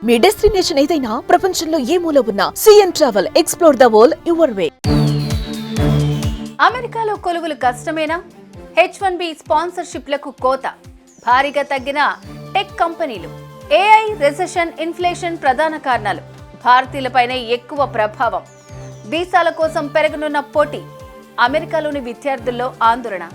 మీ destination ఏదైనా ప్రపంచంలో ఏ మూల ఉన్నా CNN travel explore the world your way. అమెరికాలో కొలువులు కష్టమేనా? H1B స్పాన్సర్షిప్లకు కోత, భారీగా తగ్గిన టెక్ కంపెనీలు, AI రెసెషన్, ఇన్ఫ్లేషన్ ప్రధాన కారణాలు. భారతీయులపైనే ఎక్కువ ప్రభావం. వీసాల కోసం పెరగనున్న పోటీ, అమెరికాలోని విద్యార్థుల్లో ఆందోళన.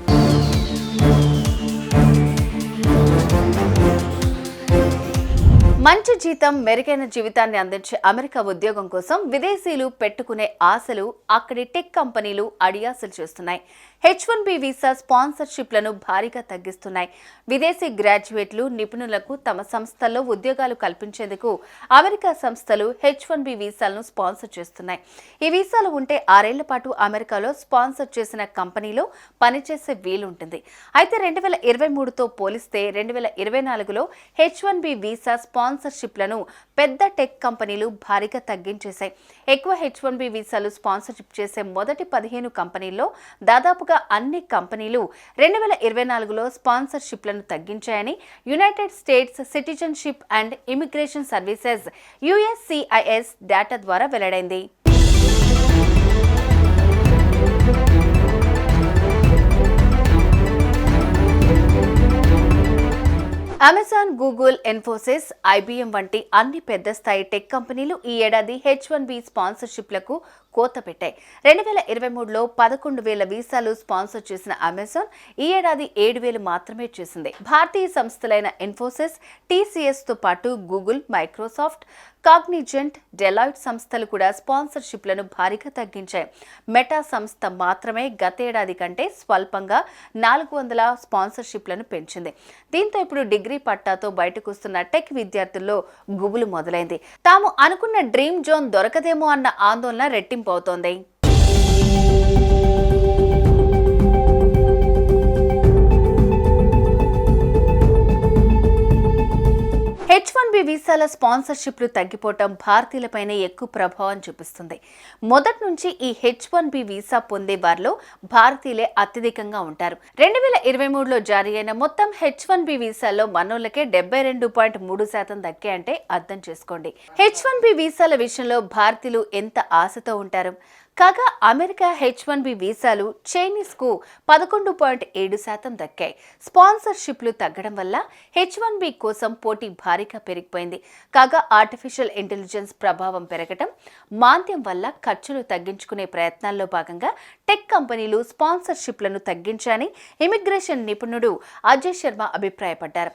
మంచి జీతం, మెరుగైన జీవితాన్ని అందించే అమెరికా ఉద్యోగం కోసం విదేశీయులు పెట్టుకునే ఆశలు అక్కడి టెక్ కంపెనీలు అడియాసలు చేస్తున్నాయి. H1B వీసా స్పాన్సర్షిప్లను భారీగా తగ్గిస్తున్నాయి. విదేశీ గ్రాడ్యుయేట్లు, నిపుణులకు తమ సంస్థల్లో ఉద్యోగాలు కల్పించేందుకు అమెరికా సంస్థలు H1B వీసాలను స్పాన్సర్ చేస్తున్నాయి. ఈ వీసాలు ఉంటే 6 ఏళ్ల పాటు అమెరికాలో స్పాన్సర్ చేసిన కంపెనీలో పనిచేసే వీలుంటుంది. అయితే 2023తో పోలిస్తే 2024లో H1B వీసా స్పాన్సర్షిప్లను పెద్ద టెక్ కంపెనీలు భారీగా తగ్గించేశాయి. ఎక్కువ H1B వీసాలు స్పాన్సర్షిప్ చేసే మొదటి 15 కంపెనీల్లో దాదాపుగా అన్ని కంపెనీలు 2024లో స్పాన్సర్షిప్లను తగ్గించాయని United States citizenship and immigration services USCIS data ద్వారా వెల్లడైంది. అమెజాన్, గూగుల్, ఇన్ఫోసిస్, IBM వంటి అన్ని పెద్ద స్థాయి టెక్ కంపెనీలు ఈ ఏడాది H1B స్పాన్సర్షిప్లకు కోత పెట్టాయి. 2023లో 11,000 వీసాలు స్పాన్సర్ చేసిన అమెజాన్ ఈ ఏడాది 7,000 మాత్రమే చేసింది. భారతీయ సంస్థలైన ఇన్ఫోసిస్, TCS తో పాటు గూగుల్, మైక్రోసాఫ్ట్, కాగ్నిజెంట్, డెలాయిట్ సంస్థలు కూడా స్పాన్సర్షిప్లను భారీగా తగ్గించాయి. మెటా సంస్థ మాత్రమే గతేడాది కంటే స్వల్పంగా 400 స్పాన్సర్షిప్లను పెంచింది. దీంతో ఇప్పుడు డిగ్రీ పట్టాతో బయటకు వస్తున్న టెక్ విద్యార్థుల్లో గుబులు మొదలైంది. తాము అనుకున్న డ్రీమ్ జోన్ దొరకదేమో అన్న ఆందోళన రెట్టింపవుతోంది. H1B వీసాల స్పాన్సర్షిప్లు తగ్గిపోవటం భారతీయులపైనే ఎక్కువ ప్రభావం చూపిస్తుంది. మొదటి నుంచి ఈ H1B వీసా పొందే వారిలో భారతీయులే అత్యధికంగా ఉంటారు. 2023లో జారీ అయిన మొత్తం H1B వీసాల్లో మనోళ్లకే 72.3% దక్కాయంటే అర్థం చేసుకోండి. H1B వీసాల విషయంలో భారతీయులు ఎంత ఆశతో ఉంటారు. కాగా అమెరికా H1B వీసాలు చైనీస్ కు 11.7% దక్కాయి. స్పాన్సర్షిప్లు తగ్గడం వల్ల H1B కోసం పోటీ భారీగా పెరిగిపోయింది. కాగా ఆర్టిఫిషియల్ ఇంటెలిజెన్స్ ప్రభావం పెరగటం, మాంద్యం వల్ల ఖర్చులు తగ్గించుకునే ప్రయత్నాల్లో భాగంగా టెక్ కంపెనీలు స్పాన్సర్షిప్లను తగ్గించాలని ఇమిగ్రేషన్ నిపుణుడు అజయ్ శర్మ అభిప్రాయపడ్డారు.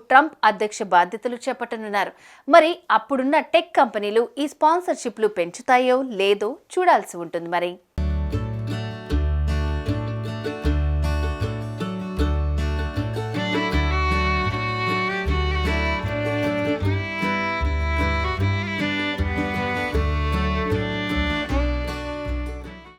ట్రంప్ అధ్యక్ష బాధ్యతలు చేపట్టనున్నారు. మరి అప్పుడున్న టెక్ కంపెనీలు ఈ స్పాన్సర్షిప్లు పెంచుతాయో లేదో చూడాల్సి ఉంటుంది మరి.